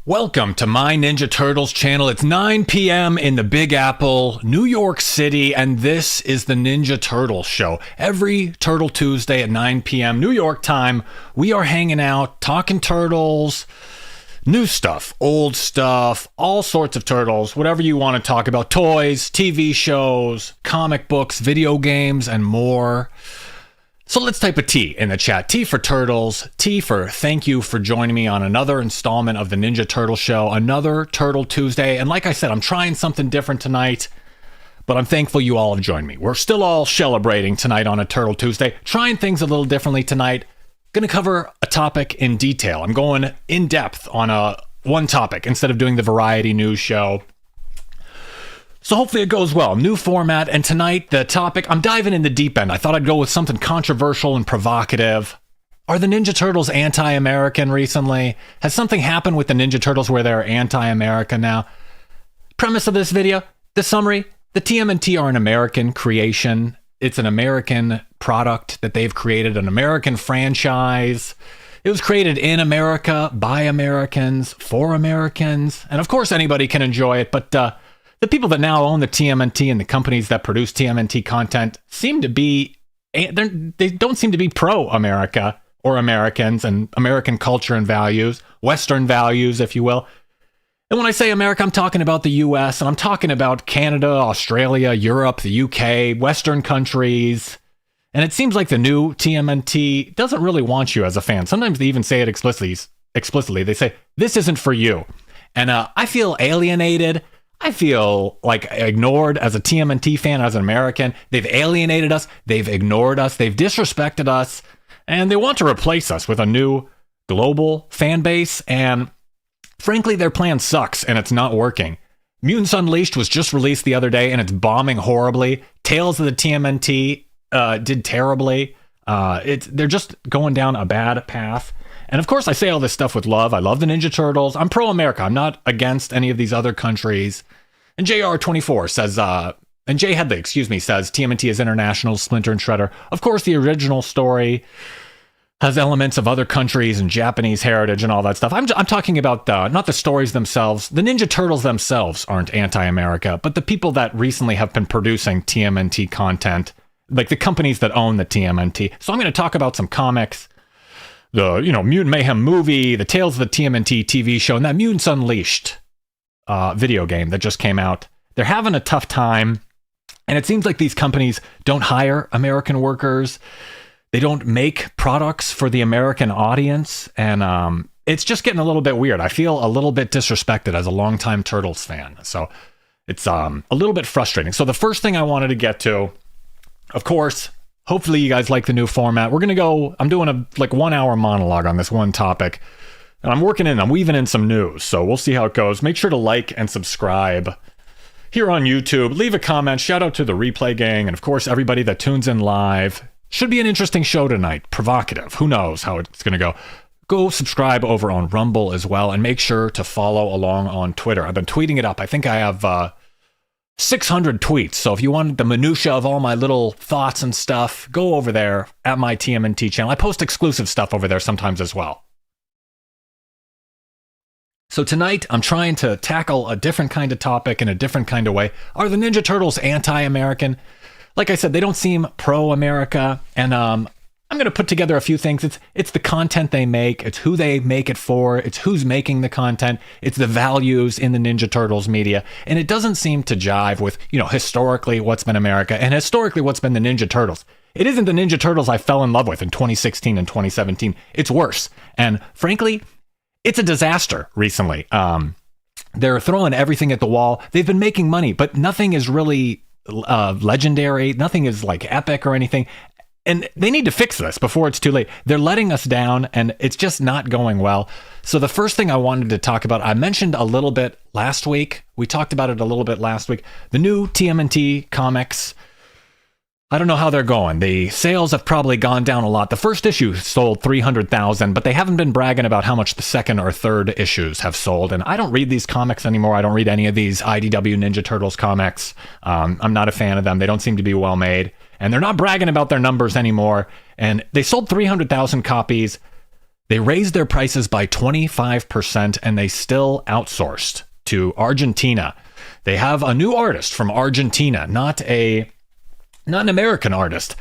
Welcome to my Ninja Turtles channel. It's 9 p.m. in the Big Apple, New York City, and this is the Ninja Turtles show. Every Turtle Tuesday at 9 p.m. New York time, we are hanging out, talking turtles, new stuff, old stuff, all sorts of turtles, whatever you want to talk about, toys, TV shows, comic books, video games, and more. So let's type a T in the chat. T for Turtles. T for thank you for joining me on another installment of the Ninja Turtle Show, another Turtle Tuesday. And like I said, I'm trying something different tonight, but I'm thankful you all have joined me. We're still all celebrating tonight on a Turtle Tuesday, trying things a little differently tonight. Going to cover a topic in detail. I'm going in depth on one topic instead of doing the variety news show. So hopefully it goes well. New format, and tonight the topic, I'm diving in the deep end. I thought I'd go with something controversial and provocative. Are the Ninja Turtles anti-American recently? Has something happened with the Ninja Turtles where they're anti-American now? Premise of this video, the summary, the TMNT are an American creation. It's an American product that they've created, an American franchise. It was created in America, by Americans, for Americans. And of course anybody can enjoy it, but the people that now own the TMNT and the companies that produce TMNT content seem to be, they don't seem to be pro-America or Americans and American culture and values, Western values, if you will. And when I say America, I'm talking about the U.S., and I'm talking about Canada, Australia, Europe, the U.K., Western countries. And it seems like the new TMNT doesn't really want you as a fan. Sometimes they even say it explicitly. They say, this isn't for you. And I feel alienated. I feel like ignored as a TMNT fan, as an American. They've alienated us. They've ignored us. They've disrespected us. And they want to replace us with a new global fan base. And frankly, their plan sucks and it's not working. Mutants Unleashed was just released the other day and it's bombing horribly. Tales of the TMNT did terribly. They're just going down a bad path. And of course, I say all this stuff with love. I love the Ninja Turtles. I'm pro-America. I'm not against any of these other countries. And JR24 says, and Jay Headley, says, TMNT is international, Splinter and Shredder. Of course, the original story has elements of other countries and Japanese heritage and all that stuff. I'm talking about not the stories themselves. The Ninja Turtles themselves aren't anti-America, but the people that recently have been producing TMNT content, like the companies that own the TMNT. So I'm going to talk about some comics, the Mutant Mayhem movie, the Tales of the TMNT TV show, and that Mutants Unleashed video game that just came out. They're having a tough time, and it seems like these companies don't hire American workers. They don't make products for the American audience, and it's just getting a little bit weird. I feel a little bit disrespected as a longtime Turtles fan, so it's a little bit frustrating. So the first thing I wanted to get to, of course, hopefully you guys like the new format. We're going to go, I'm doing a 1 hour monologue on this one topic. And I'm weaving in some news. So we'll see how it goes. Make sure to like and subscribe here on YouTube. Leave a comment. Shout out to the replay gang. And of course, everybody that tunes in live. Should be an interesting show tonight. Provocative. Who knows how it's going to go. Go subscribe over on Rumble as well. And make sure to follow along on Twitter. I've been tweeting it up. I think I have 600 tweets. So if you want the minutia of all my little thoughts and stuff, go over there at my TMNT channel. I post exclusive stuff over there sometimes as well. So tonight, I'm trying to tackle a different kind of topic in a different kind of way. Are the Ninja Turtles anti-American? Like I said, they don't seem pro-America. And I'm going to put together a few things. It's the content they make. It's who they make it for. It's who's making the content. It's the values in the Ninja Turtles media. And it doesn't seem to jive with, historically what's been America and historically what's been the Ninja Turtles. It isn't the Ninja Turtles I fell in love with in 2016 and 2017. It's worse. And frankly, it's a disaster recently. They're throwing everything at the wall. They've been making money, but nothing is really legendary. Nothing is like epic or anything. And they need to fix this before it's too late. They're letting us down, and it's just not going well. So the first thing I wanted to talk about, I mentioned a little bit last week. We talked about it a little bit last week. The new TMNT comics, I don't know how they're going. The sales have probably gone down a lot. The first issue sold 300,000, but they haven't been bragging about how much the second or third issues have sold. And I don't read these comics anymore. I don't read any of these IDW Ninja Turtles comics. I'm not a fan of them. They don't seem to be well made. And they're not bragging about their numbers anymore. And they sold 300,000 copies. They raised their prices by 25% and they still outsourced to Argentina. They have a new artist from Argentina, not an American artist.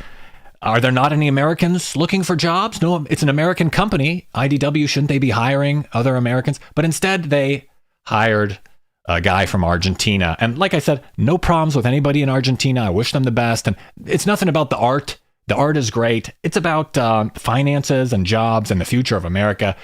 Are there not any Americans looking for jobs? No, it's an American company. IDW, shouldn't they be hiring other Americans? But instead, they hired a guy from Argentina. And like I said, no problems with anybody in Argentina. I wish them the best. And it's nothing about the art. The art is great. It's about finances and jobs and the future of America.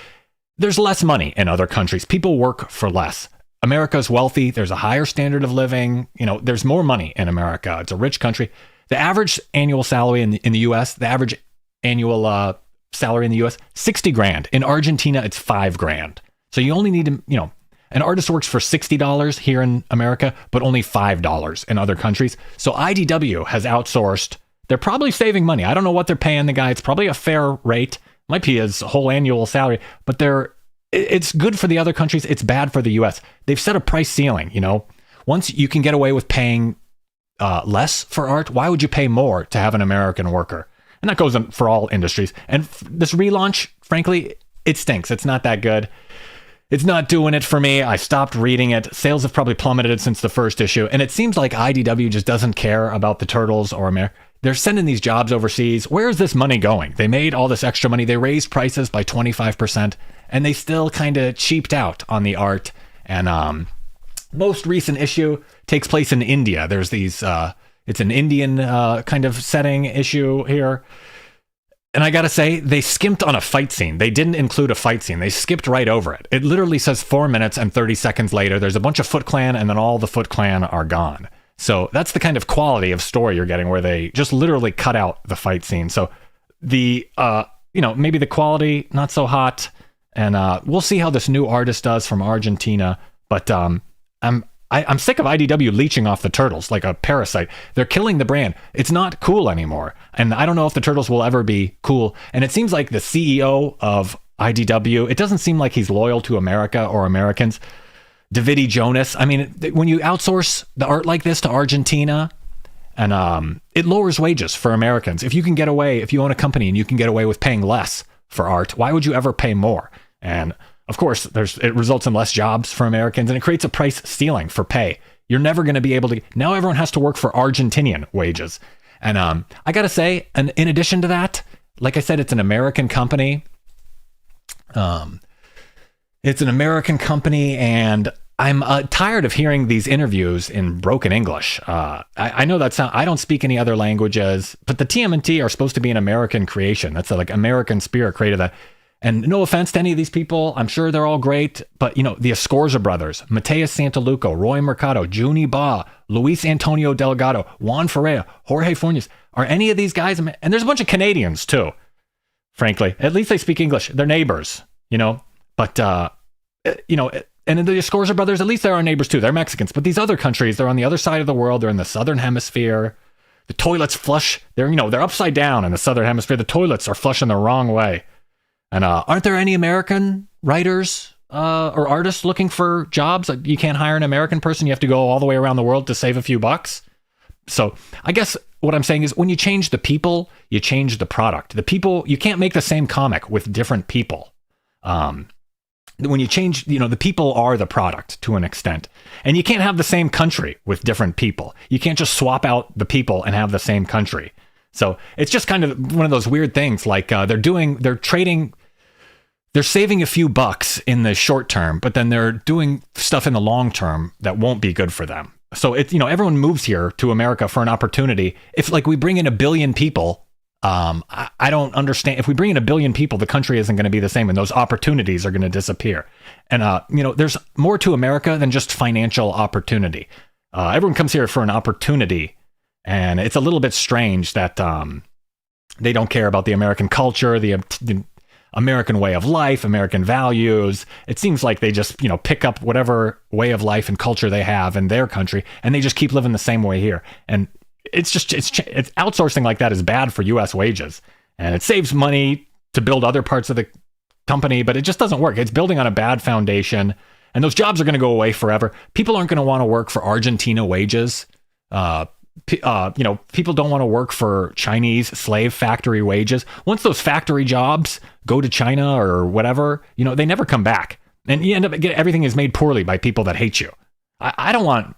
There's less money in other countries. People work for less. America's wealthy. There's a higher standard of living. There's more money in America. It's a rich country. The average annual salary in the U.S., the average annual salary in the U.S., $60,000. In Argentina, it's $5,000. So you only need to, an artist works for $60 here in America, but only $5 in other countries. So IDW has outsourced. They're probably saving money. I don't know what they're paying the guy. It's probably a fair rate. Might be his whole annual salary, but it's good for the other countries. It's bad for the U.S. They've set a price ceiling. Once you can get away with paying less for art, why would you pay more to have an American worker? And that goes for all industries. And this relaunch, frankly, it stinks. It's not that good. It's not doing it for me. I stopped reading it. Sales have probably plummeted since the first issue. And it seems like IDW just doesn't care about the Turtles or America. They're sending these jobs overseas. Where is this money going? They made all this extra money. They raised prices by 25%, and they still kind of cheaped out on the art. And most recent issue takes place in India. There's these, it's an Indian kind of setting issue here. And I got to say, they skimped on a fight scene. They didn't include a fight scene. They skipped right over it. It literally says 4 minutes and 30 seconds later, there's a bunch of Foot Clan and then all the Foot Clan are gone. So that's the kind of quality of story you're getting where they just literally cut out the fight scene. So maybe the quality, not so hot. And we'll see how this new artist does from Argentina. But I'm sick of IDW leeching off the Turtles like a parasite. They're killing the brand. It's not cool anymore. And I don't know if the Turtles will ever be cool. And it seems like the CEO of IDW, it doesn't seem like he's loyal to America or Americans. Davide Jonas. I mean, when you outsource the art like this to Argentina, and it lowers wages for Americans. If you own a company and you can get away with paying less for art, why would you ever pay more? And of course, it results in less jobs for Americans, and it creates a price ceiling for pay. You're never going to be able to. Now everyone has to work for Argentinian wages. And I got to say, and in addition to that, like I said, it's an American company. It's an American company, and I'm tired of hearing these interviews in broken English. I know I don't speak any other languages, but the TMNT are supposed to be an American creation. That's like American spirit created that. And no offense to any of these people, I'm sure they're all great, but the Escorza brothers, Mateus Santaluco, Roy Mercado, Junie Ba, Luis Antonio Delgado, Juan Ferreira, Jorge Fornes, are any of these guys? And there's a bunch of Canadians too, frankly. At least they speak English. They're neighbors, but and the Escorza brothers, at least they're our neighbors too. They're Mexicans, but these other countries, they're on the other side of the world. They're in the southern hemisphere. The toilets flush. They're upside down in the southern hemisphere. The toilets are flushing the wrong way. And aren't there any American writers or artists looking for jobs? You can't hire an American person. You have to go all the way around the world to save a few bucks. So I guess what I'm saying is when you change the people, you change the product. The people, you can't make the same comic with different people. When you change, the people are the product to an extent. And you can't have the same country with different people. You can't just swap out the people and have the same country. So it's just kind of one of those weird things, like they're saving a few bucks in the short term, but then they're doing stuff in the long term that won't be good for them. So everyone moves here to America for an opportunity. If we bring in 1 billion people, I don't understand. If we bring in 1 billion people, the country isn't going to be the same, and those opportunities are going to disappear. And there's more to America than just financial opportunity. Everyone comes here for an opportunity. And it's a little bit strange that they don't care about the American culture, the American way of life, American values. It seems like they just, pick up whatever way of life and culture they have in their country, and they just keep living the same way here. And it's outsourcing like that is bad for U.S. wages, and it saves money to build other parts of the company, but it just doesn't work. It's building on a bad foundation, and those jobs are going to go away forever. People aren't going to want to work for Argentina wages. people don't want to work for Chinese slave factory wages. Once those factory jobs go to China or whatever, they never come back. And you end up everything is made poorly by people that hate you. I don't want,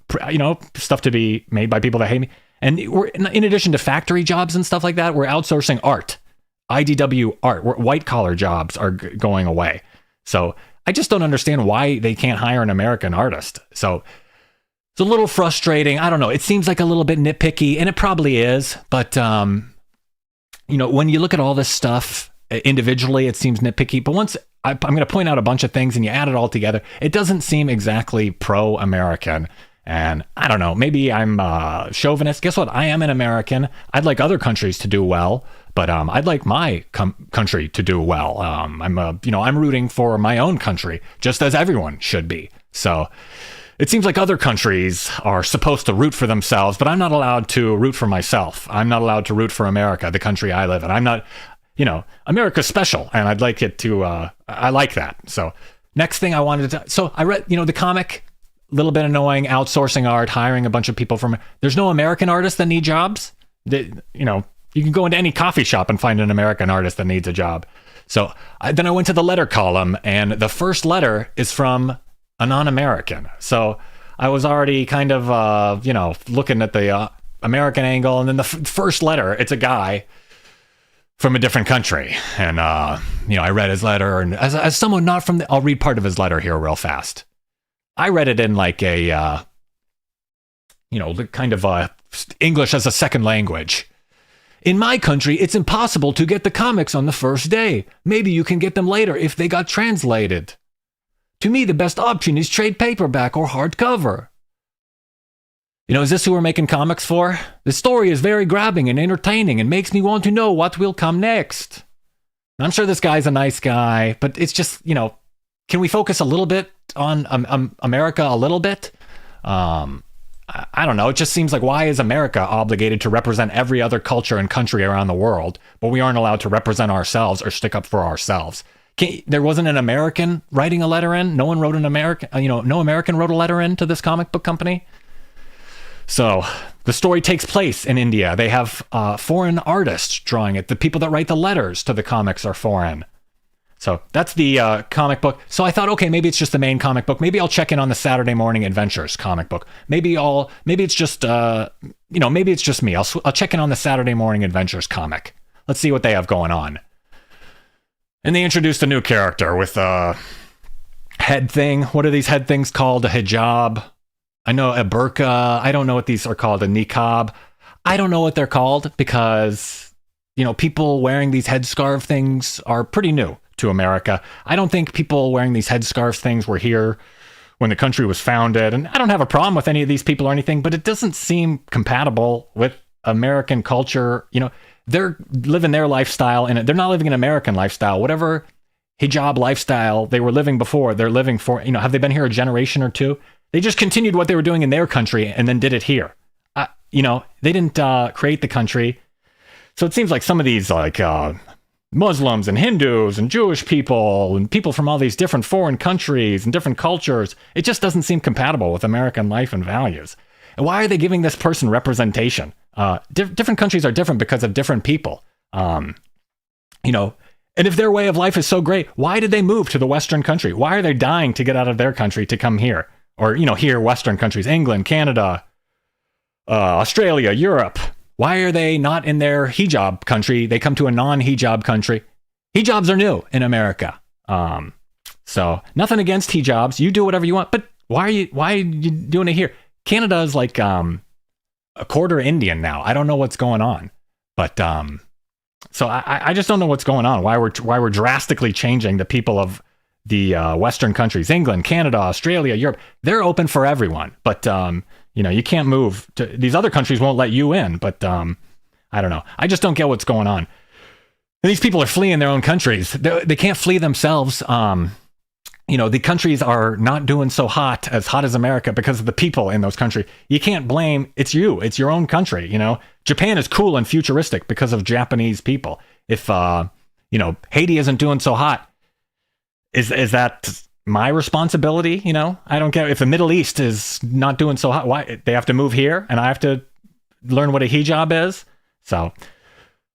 stuff to be made by people that hate me. And we're, in addition to factory jobs and stuff like that, we're outsourcing art, IDW art, where white collar jobs are going away. So I just don't understand why they can't hire an American artist. So it's a little frustrating. I don't know. It seems like a little bit nitpicky, and it probably is. But, when you look at all this stuff individually, it seems nitpicky. But once I'm going to point out a bunch of things and you add it all together, it doesn't seem exactly pro-American. And I don't know, maybe I'm chauvinist. Guess what? I am an American. I'd like other countries to do well, but I'd like my country to do well. I'm rooting for my own country, just as everyone should be. So it seems like other countries are supposed to root for themselves, but I'm not allowed to root for myself. I'm not allowed to root for America, the country I live in. I'm not, America's special, and I'd like it to, I like that. So next thing I wanted to, so I read, the comic, little bit annoying, outsourcing art, hiring a bunch of people from, there's no American artists that need jobs. You can go into any coffee shop and find an American artist that needs a job. So then I went to the letter column, and the first letter is from a non-American. So I was already kind of, looking at the American angle. And then the first letter, it's a guy from a different country. And, I read his letter. And as someone not from I'll read part of his letter here real fast. I read it in like a, kind of English as a second language. In my country, it's impossible to get the comics on the first day. Maybe you can get them later if they got translated. To me, the best option is trade paperback or hardcover. Is this who we're making comics for? The story is very grabbing and entertaining and makes me want to know what will come next. I'm sure this guy's a nice guy, but it's just, can we focus a little bit on America a little bit? I don't know. It just seems like, why is America obligated to represent every other culture and country around the world, but we aren't allowed to represent ourselves or stick up for ourselves? There wasn't an American writing a letter in? No one wrote an American, no American wrote a letter in to this comic book company? So the story takes place in India. They have foreign artists drawing it. The people that write the letters to the comics are foreign. So that's the comic book. So I thought, okay, maybe it's just the main comic book. Maybe I'll check in on the Saturday Morning Adventures comic book. Maybe it's just, maybe it's just me. I'll check in on the Saturday Morning Adventures comic. Let's see what they have going on. And they introduced a new character with a head thing. What are these head things called? A hijab. I know a burqa. I don't know what these are called. A niqab. I don't know what they're called because, people wearing these headscarf things are pretty new to America. I don't think people wearing these headscarf things were here when the country was founded. And I don't have a problem with any of these people or anything, but it doesn't seem compatible with American culture. They're living their lifestyle and they're not living an American lifestyle. Whatever hijab lifestyle they were living before, they're living for, have they been here a generation or two? They just continued what they were doing in their country and then did it here. They didn't create the country. So it seems like some of these Muslims and Hindus and Jewish people and people from all these different foreign countries and different cultures, it just doesn't seem compatible with American life and values. And why are they giving this person representation? Different countries are different because of different people. And if their way of life is so great, why did they move to the Western country? Why are they dying to get out of their country to come here? Or, here, Western countries, England, Canada, Australia, Europe. Why are they not in their hijab country? They come to a non-hijab country. Hijabs are new in America. So nothing against hijabs. You do whatever you want. But why are you doing it here? Canada is like a quarter Indian now. I don't know what's going on. But so I just don't know what's going on. Why we're drastically changing the people of the Western countries, England, Canada, Australia, Europe. They're open for everyone, but you can't move to these other countries. Won't let you in. But I don't know. I just don't get what's going on. And these people are fleeing their own countries. They can't flee themselves. The countries are not doing so hot as America because of the people in those countries. You can't blame. It's your own country. Japan is cool and futuristic because of Japanese people. If Haiti isn't doing so hot, is that my responsibility? I don't care if the Middle East is not doing so hot. Why they have to move here and I have to learn what a hijab is. So,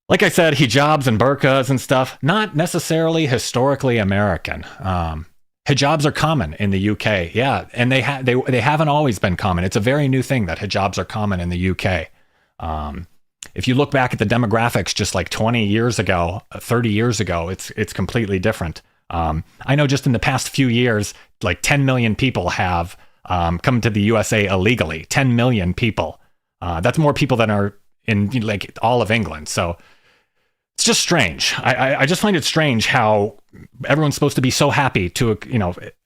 like I said, hijabs and burqas and stuff, not necessarily historically American. Hijabs are common in the UK, yeah, and they haven't always been common. It's a very new thing that hijabs are common in the UK. If you look back at the demographics just like 20 years ago, 30 years ago, it's completely different. I know just in the past few years, like 10 million people have come to the USA illegally. 10 million people. That's more people than are in like all of England. So it's just strange. I just find it strange how everyone's supposed to be so happy to,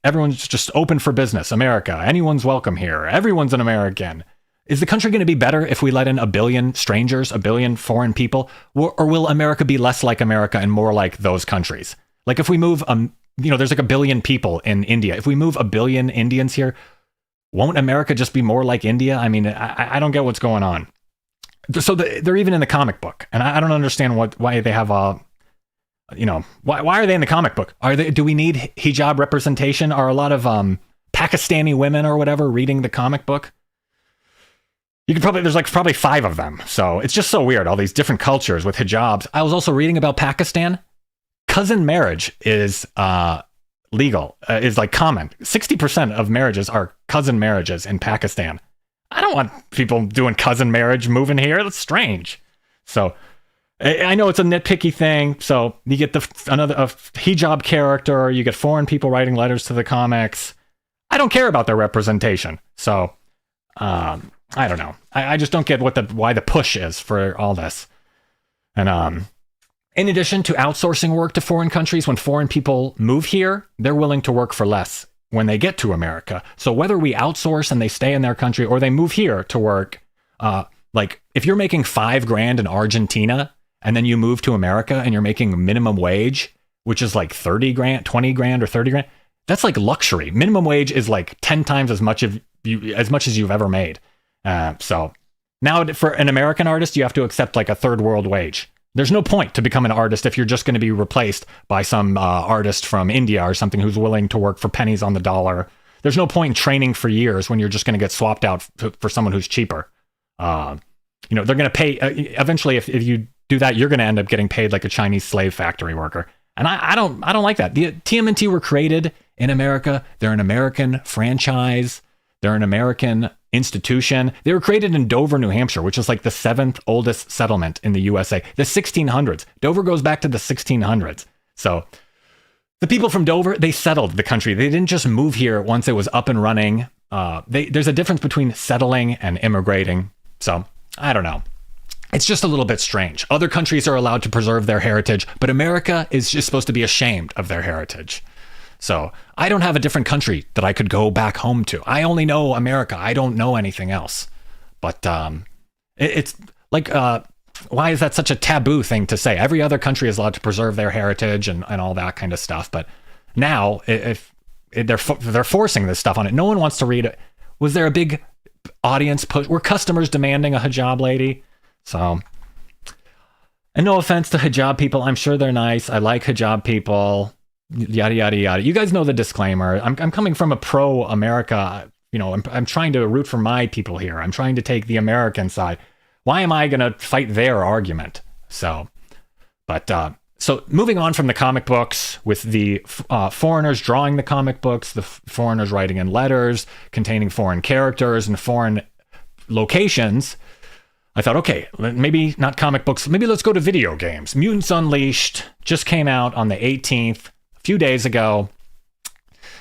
everyone's just open for business. America, anyone's welcome here. Everyone's an American. Is the country going to be better if we let in 1 billion strangers, 1 billion foreign people? Or will America be less like America and more like those countries? Like if we move, there's like 1 billion people in India. If we move 1 billion Indians here, won't America just be more like India? I mean, I don't get what's going on. So they're even in the comic book, and I don't understand why they have why are they in the comic book? Do we need hijab representation? Are a lot of Pakistani women or whatever reading the comic book? There's probably 5 of them. So it's just so weird. All these different cultures with hijabs. I was also reading about Pakistan. Cousin marriage is legal, is like common. 60% of marriages are cousin marriages in Pakistan. I don't want people doing cousin marriage moving here. That's strange. So I know it's a nitpicky thing. So you get another hijab character. You get foreign people writing letters to the comics. I don't care about their representation. So I don't know. I just don't get why the push is for all this. And in addition to outsourcing work to foreign countries, when foreign people move here, they're willing to work for less when they get to America. So whether we outsource and they stay in their country or they move here to work, like if you're making $5,000 in Argentina and then you move to America and you're making minimum wage, which is like $30,000, $20,000 or $30,000, that's like luxury. Minimum wage is like 10 times as much as you've ever made. So now for an American artist, you have to accept like a third world wage. There's no point to become an artist if you're just going to be replaced by some artist from India or something who's willing to work for pennies on the dollar. There's no point in training for years when you're just going to get swapped out for someone who's cheaper. They're going to pay eventually. If you do that, you're going to end up getting paid like a Chinese slave factory worker. And I don't like that. The TMNT were created in America. They're an American franchise. They're an American institution. They were created in Dover, New Hampshire, which is like the 7th oldest settlement in the USA. The 1600s. Dover goes back to the 1600s. So the people from Dover, they settled the country. They didn't just move here once it was up and running. There's a difference between settling and immigrating. So I don't know. It's just a little bit strange. Other countries are allowed to preserve their heritage, but America is just supposed to be ashamed of their heritage. So I don't have a different country that I could go back home to. I only know America. I don't know anything else. But it's like, why is that such a taboo thing to say? Every other country is allowed to preserve their heritage and all that kind of stuff. But now, if they're forcing this stuff on it, no one wants to read it. Was there a big audience push? Were customers demanding a hijab lady? So, and no offense to hijab people. I'm sure they're nice. I like hijab people. Yada, yada, yada. You guys know the disclaimer. I'm coming from a pro-America, I'm trying to root for my people here. I'm trying to take the American side. Why am I going to fight their argument? So moving on from the comic books with the foreigners drawing the comic books, the foreigners writing in letters containing foreign characters and foreign locations, I thought, okay, maybe not comic books. Maybe let's go to video games. Mutants Unleashed just came out on the 18th. Few days ago,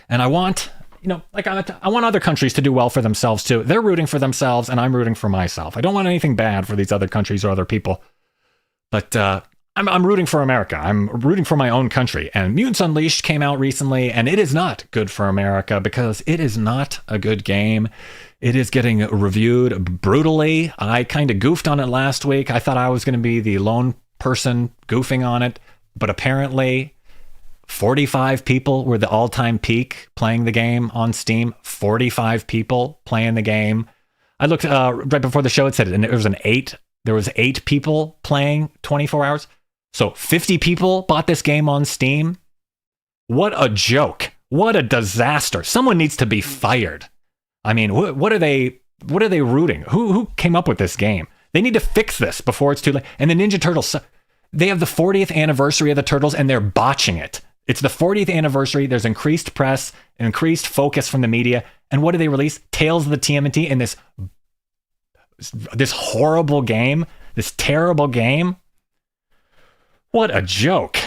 and I want other countries to do well for themselves too. They're rooting for themselves, and I'm rooting for myself. I don't want anything bad for these other countries or other people, but I'm rooting for America. I'm rooting for my own country. And Mutants Unleashed came out recently, and it is not good for America because it is not a good game. It is getting reviewed brutally. I kind of goofed on it last week. I thought I was going to be the lone person goofing on it, but apparently 45 people were the all-time peak playing the game on Steam. 45 people playing the game. I looked right before the show. It said and there was 8 people playing 24 hours. So 50 people bought this game on Steam. What a joke. What a disaster. Someone needs to be fired. I mean, what are they rooting? Who came up with this game? They need to fix this before it's too late. And the Ninja Turtles, they have the 40th anniversary of the Turtles and they're botching it. It's the 40th anniversary. There's increased press, increased focus from the media. And what do they release? Tales of the TMNT in this horrible game, this terrible game. What a joke.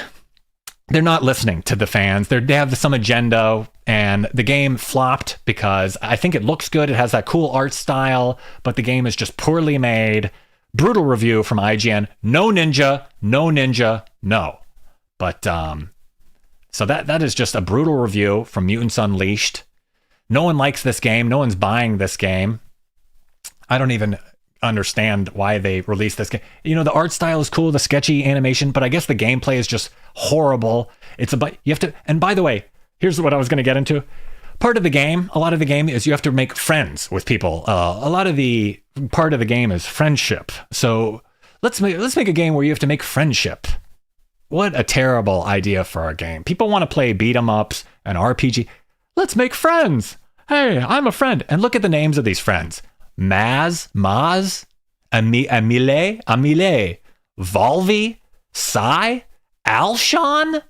They're not listening to the fans. They have some agenda, and the game flopped because I think it looks good. It has that cool art style, but the game is just poorly made. Brutal review from IGN. No ninja, no ninja, no. But so that is just a brutal review from Mutants Unleashed. No one likes this game. No one's buying this game. I don't even understand why they released this game. You know, the art style is cool, the sketchy animation, but I guess the gameplay is just horrible. It's about, you have to, and by the way, here's what I was going to get into. Part of the game, a lot of the game is you have to make friends with people. A lot of the part of the game is friendship. So let's make a game where you have to make friendship. What a terrible idea for a game. People want to play beat 'em ups and RPG. Let's make friends. Hey, I'm a friend. And look at the names of these friends. Maz, Amile, Volvi, Sai, Alshon.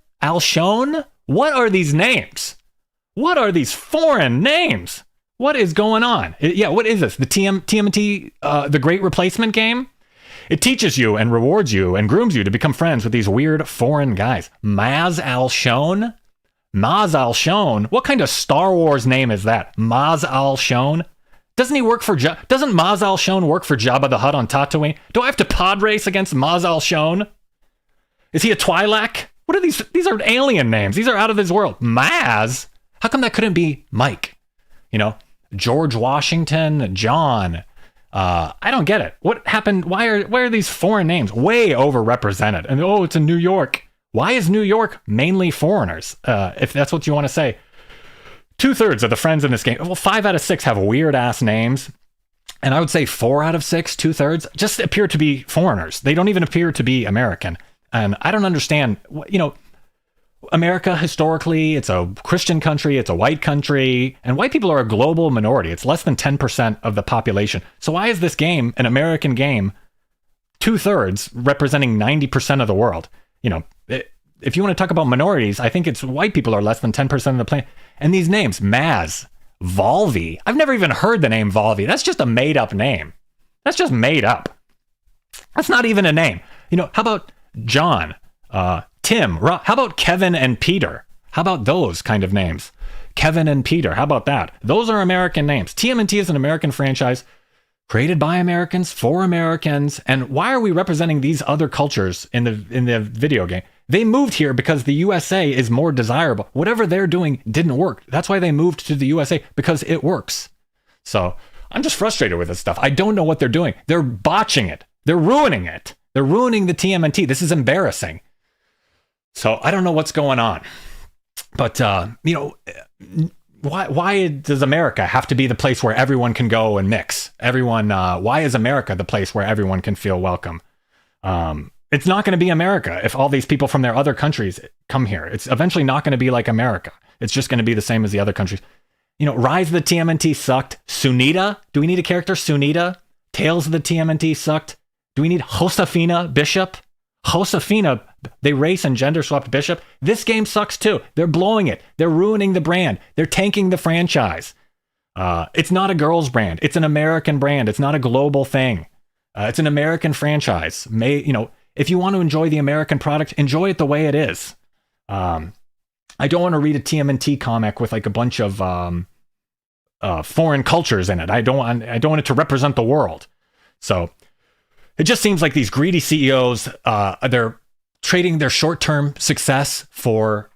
What are these names? What are these foreign names? What is going on? Yeah, what is this? The TMNT, the Great Replacement game? It teaches you and rewards you and grooms you to become friends with these weird foreign guys. Maz Alshon? What kind of Star Wars name is that? Maz Alshon? Doesn't he work for doesn't Maz Alshon work for Jabba the Hutt on Tatooine? Do I have to pod race against Maz Alshon? Is he a Twi'lek? What are these? These are alien names. These are out of this world. Maz? How come that couldn't be Mike? You know, George Washington, John. I don't get it. What happened? Why are these foreign names way overrepresented? And it's in New York. Why is New York mainly foreigners? If that's what you want to say. 2/3 of the friends in this game, well, 5 out of 6 have weird ass names. And I would say 4 out of 6, 2/3, just appear to be foreigners. They don't even appear to be American. And I don't understand, you know, America historically, it's a Christian country, it's a white country, and white people are a global minority. It's less than 10% of the population. So why is this game an American game, 2/3 representing 90% of the world? You know, if you want to talk about minorities, I think it's white people are less than 10% of the planet. And these names, Maz, Volvi. I've never even heard the name Volvi. That's just a made up name. That's just made up. That's not even a name. You know, how about John, Tim, how about Kevin and Peter? How about those kind of names? Kevin and Peter. How about that? Those are American names. TMNT is an American franchise created by Americans for Americans. And why are we representing these other cultures in the video game? They moved here because the USA is more desirable. Whatever they're doing didn't work. That's why they moved to the USA, because it works. So I'm just frustrated with this stuff. I don't know what they're doing. They're botching it. They're ruining it. They're ruining the TMNT. This is embarrassing. So I don't know what's going on. But, you know, why does America have to be the place where everyone can go and mix? Why is America the place where everyone can feel welcome? It's not going to be America if all these people from their other countries come here. It's eventually not going to be like America. It's just going to be the same as the other countries. You know, Rise of the TMNT sucked. Sunita? Do we need a character? Sunita? Tales of the TMNT sucked. Do we need Josefina Bishop? Josefina, they race and gender swapped Bishop. This game sucks too. They're blowing it. They're ruining the brand. They're tanking the franchise. It's not a girls brand. It's an American brand. It's not a global thing. It's an American franchise. If you want to enjoy the American product, enjoy it the way it is. I don't want to read a TMNT comic with like a bunch of foreign cultures in it. I don't want it to represent the world. So it just seems like these greedy CEOs, they're trading their short-term success for,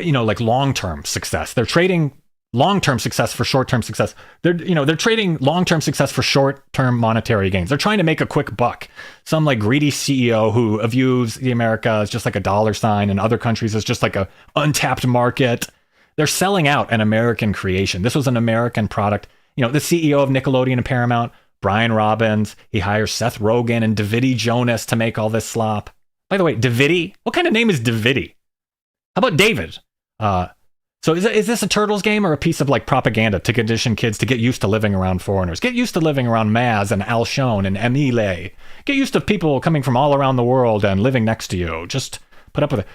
like long-term success. They're trading long-term success for short-term success. They're trading long-term success for short-term monetary gains. They're trying to make a quick buck. Some like greedy CEO who views the America as just like a dollar sign and other countries as just like a untapped market. They're selling out an American creation. This was an American product. The CEO of Nickelodeon and Paramount, Brian Robbins, he hires Seth Rogen and Davidi Jonas to make all this slop. By the way, Davidi? What kind of name is Davidi? How about David? So is this a Turtles game or a piece of like propaganda to condition kids to get used to living around foreigners? Get used to living around Maz and Alshon and Emile. Get used to people coming from all around the world and living next to you. Just put up with it.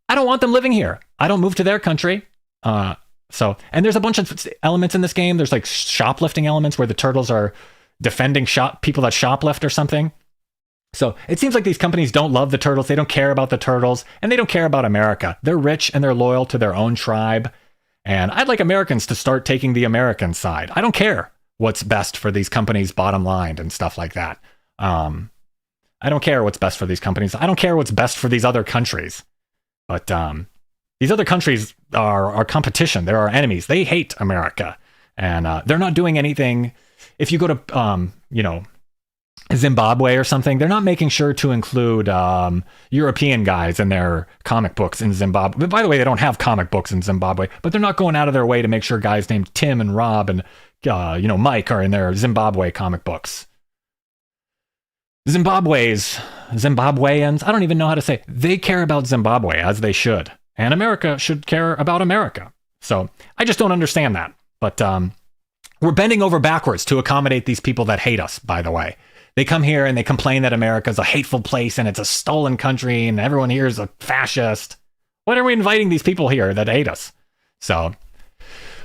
I don't want them living here. I don't move to their country. And there's a bunch of elements in this game. There's like shoplifting elements where the turtles are defending people that shoplift or something. So it seems like these companies don't love the turtles. They don't care about the turtles, and they don't care about America. They're rich and they're loyal to their own tribe. And I'd like Americans to start taking the American side. I don't care what's best for these companies' bottom line and stuff like that. I don't care what's best for these companies. I don't care what's best for these other countries. But these other countries are our competition. They're our enemies. They hate America. And they're not doing anything. If you go to, Zimbabwe or something, they're not making sure to include European guys in their comic books in Zimbabwe. But by the way, they don't have comic books in Zimbabwe, but they're not going out of their way to make sure guys named Tim and Rob and Mike are in their Zimbabwe comic books. Zimbabweans, I don't even know how to say, they care about Zimbabwe as they should. And America should care about America. So I just don't understand that. But we're bending over backwards to accommodate these people that hate us, by the way. They come here and they complain that America's a hateful place and it's a stolen country and everyone here is a fascist. What are we inviting these people here that hate us? So,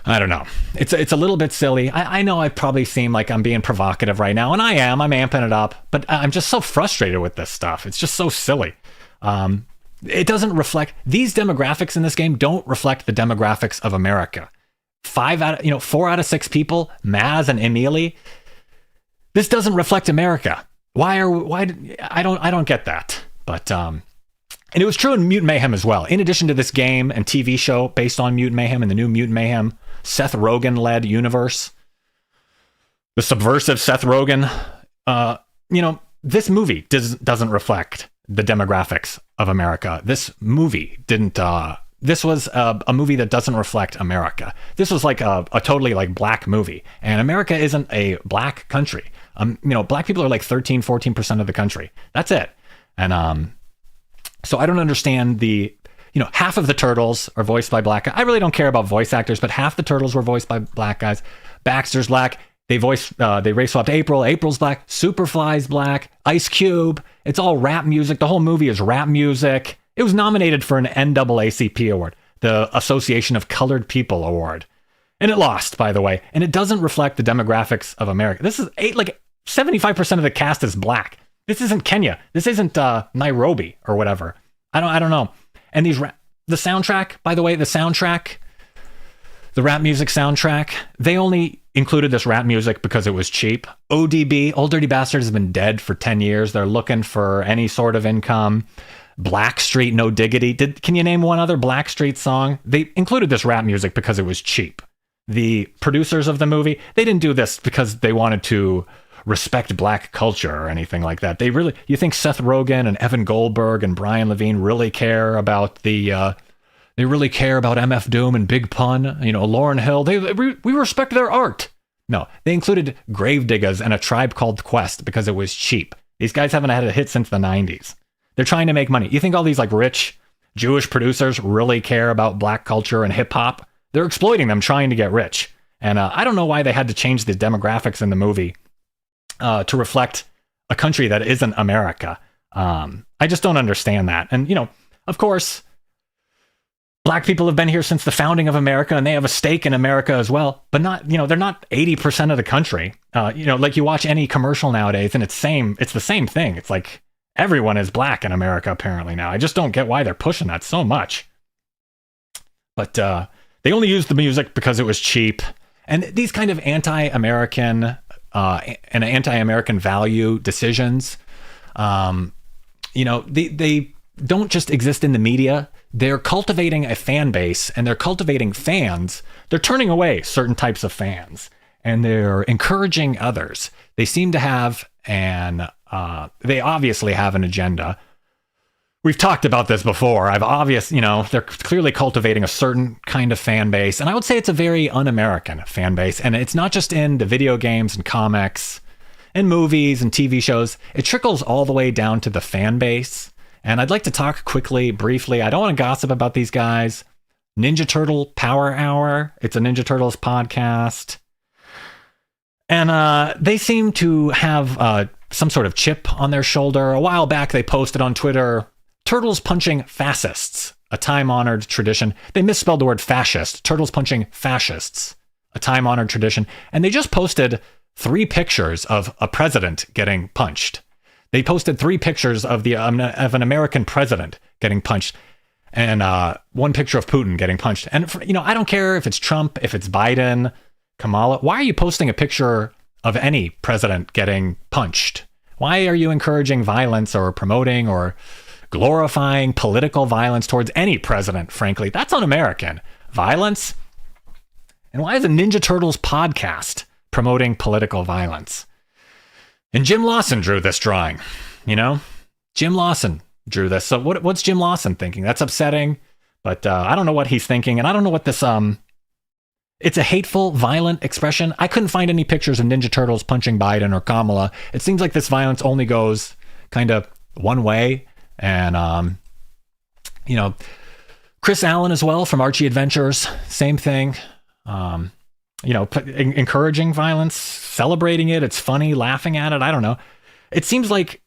I don't know. It's a little bit silly. I know I probably seem like I'm being provocative right now, and I am. I'm amping it up. But I'm just so frustrated with this stuff. It's just so silly. It doesn't reflect... These demographics in this game don't reflect the demographics of America. 4 out of 6 people, Maz and Emily... This doesn't reflect America. Why I don't get that. But and it was true in Mutant Mayhem as well. In addition to this game and TV show based on Mutant Mayhem and the new Mutant Mayhem Seth Rogen led universe, the subversive Seth Rogen, this movie doesn't reflect the demographics of America. This movie didn't. This was a movie that doesn't reflect America. This was like a totally like black movie, and America isn't a black country. Black people are like 13-14% of the country. That's it. And so I don't understand half of the turtles are voiced by black guys. I really don't care about voice actors, but half the turtles were voiced by black guys. Baxter's black. They race swapped April. April's black. Superfly's black. Ice Cube. It's all rap music. The whole movie is rap music. It was nominated for an NAACP award, the Association of Colored People Award. And it lost, by the way. And it doesn't reflect the demographics of America. This is 75% of the cast is black. This isn't Kenya. This isn't Nairobi or whatever. I don't know. And the soundtrack, by the way, the rap music soundtrack, they only included this rap music because it was cheap. ODB, Old Dirty Bastard, has been dead for 10 years. They're looking for any sort of income. Blackstreet, No Diggity. Can you name one other Blackstreet song? They included this rap music because it was cheap. The producers of the movie, they didn't do this because they wanted to respect black culture or anything like that. You think Seth Rogen and Evan Goldberg and Brian Levine really care about they really care about MF Doom and Big Pun, Lauryn Hill. We respect their art. No, they included Gravediggers and A Tribe Called Quest because it was cheap. These guys haven't had a hit since the 90s. They're trying to make money. You think all these like rich Jewish producers really care about black culture and hip hop? They're exploiting them, trying to get rich. And I don't know why they had to change the demographics in the movie to reflect a country that isn't America. I just don't understand that. And, of course, black people have been here since the founding of America, and they have a stake in America as well. But not, they're not 80% of the country. Like you watch any commercial nowadays, and it's the same thing. It's like everyone is black in America apparently now. I just don't get why they're pushing that so much. But they only used the music because it was cheap. And these kind of anti-American and anti-American value decisions, they don't just exist in the media. They're cultivating a fan base, and they're cultivating fans. They're turning away certain types of fans, and they're encouraging others. They seem to have they obviously have an agenda. We've talked about this before. They're clearly cultivating a certain kind of fan base. And I would say it's a very un-American fan base. And it's not just in the video games and comics and movies and TV shows. It trickles all the way down to the fan base. And I'd like to talk briefly. I don't want to gossip about these guys. Ninja Turtle Power Hour. It's a Ninja Turtles podcast. And they seem to have some sort of chip on their shoulder. A while back, they posted on Twitter, Turtles punching fascists, a time-honored tradition. They misspelled the word fascist. Turtles punching fascists, a time-honored tradition. And they just posted 3 pictures of a president getting punched. They posted 3 pictures of an American president getting punched, and 1 picture of Putin getting punched. And I don't care if it's Trump, if it's Biden, Kamala. Why are you posting a picture of any president getting punched? Why are you encouraging violence or promoting or glorifying political violence towards any president? Frankly, that's un-American. Violence. And why is a Ninja Turtles podcast promoting political violence? And Jim Lawson drew this drawing, Jim Lawson drew this. So what's Jim Lawson thinking? That's upsetting, but I don't know what he's thinking. And I don't know what this, it's a hateful, violent expression. I couldn't find any pictures of Ninja Turtles punching Biden or Kamala. It seems like this violence only goes kind of one way. And, Chris Allen as well from Archie Adventures, same thing. Encouraging violence, celebrating it. It's funny, laughing at it. I don't know. It seems like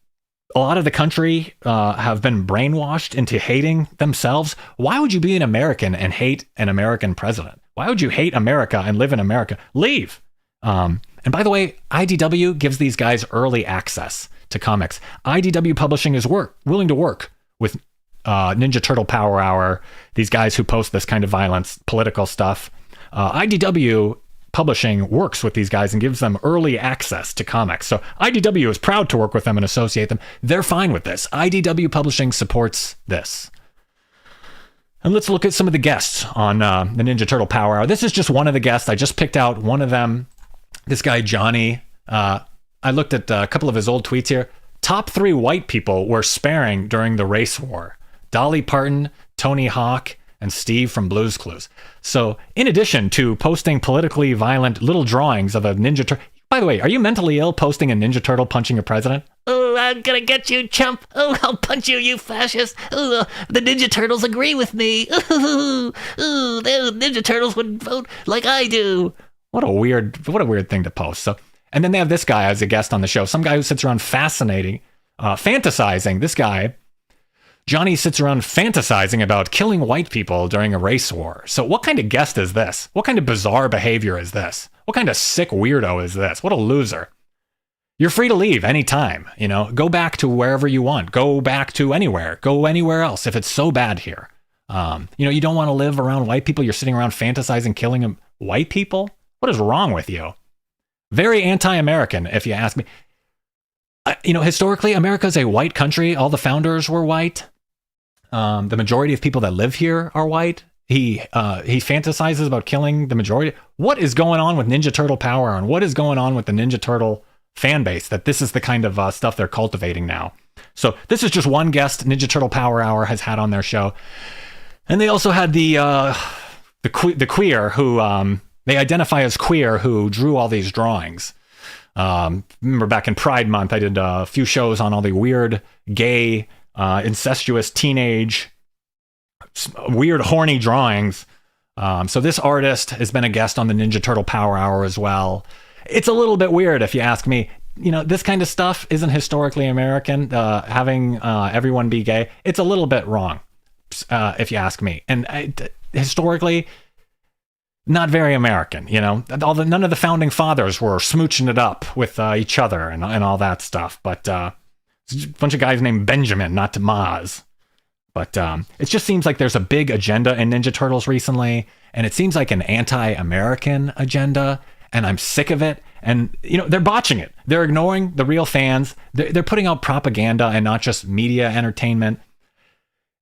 a lot of the country have been brainwashed into hating themselves. Why would you be an American and hate an American president? Why would you hate America and live in America? Leave. And by the way, IDW gives these guys early access to comics. IDW Publishing is willing to work with Ninja Turtle Power Hour, these guys who post this kind of violence, political stuff. IDW Publishing works with these guys and gives them early access to comics. So IDW is proud to work with them and associate them. They're fine with this. IDW Publishing supports this. And let's look at some of the guests on the Ninja Turtle Power Hour. This is just one of the guests. I just picked out one of them. This guy, Johnny. I looked at a couple of his old tweets here. Top 3 white people were sparing during the race war. Dolly Parton, Tony Hawk, and Steve from Blue's Clues. So in addition to posting politically violent little drawings of a Ninja Turtle... By the way, are you mentally ill posting a Ninja Turtle punching a president? Oh, I'm gonna get you, chump. Oh, I'll punch you, you fascist. Oh, the Ninja Turtles agree with me. Ooh, the Ninja Turtles would vote like I do. What a weird thing to post. So, and then they have this guy as a guest on the show. Some guy who sits around fantasizing. This guy, Johnny, sits around fantasizing about killing white people during a race war. So what kind of guest is this? What kind of bizarre behavior is this? What kind of sick weirdo is this? What a loser. You're free to leave anytime, go back to wherever you want. Go back to anywhere. Go anywhere else if it's so bad here. You don't want to live around white people. You're sitting around fantasizing killing white people. What is wrong with you? Very anti-American, if you ask me. Historically, America is a white country. All the founders were white. The majority of people that live here are white. He fantasizes about killing the majority. What is going on with Ninja Turtle Power and what is going on with the Ninja Turtle fan base that this is the kind of stuff they're cultivating now? So this is just one guest Ninja Turtle Power Hour has had on their show. And they also had the queer who they identify as queer who drew all these drawings. Remember back in Pride Month, I did a few shows on all the weird, gay, incestuous, teenage, weird, horny drawings. So this artist has been a guest on the Ninja Turtle Power Hour as well. It's a little bit weird, if you ask me. This kind of stuff isn't historically American. Having everyone be gay, it's a little bit wrong, if you ask me. And historically, not very American, none of the founding fathers were smooching it up with each other and all that stuff. But it's a bunch of guys named Benjamin, not Maz. But it just seems like there's a big agenda in Ninja Turtles recently, and it seems like an anti-American agenda, and I'm sick of it. And, they're botching it. They're ignoring the real fans. They're putting out propaganda and not just media entertainment.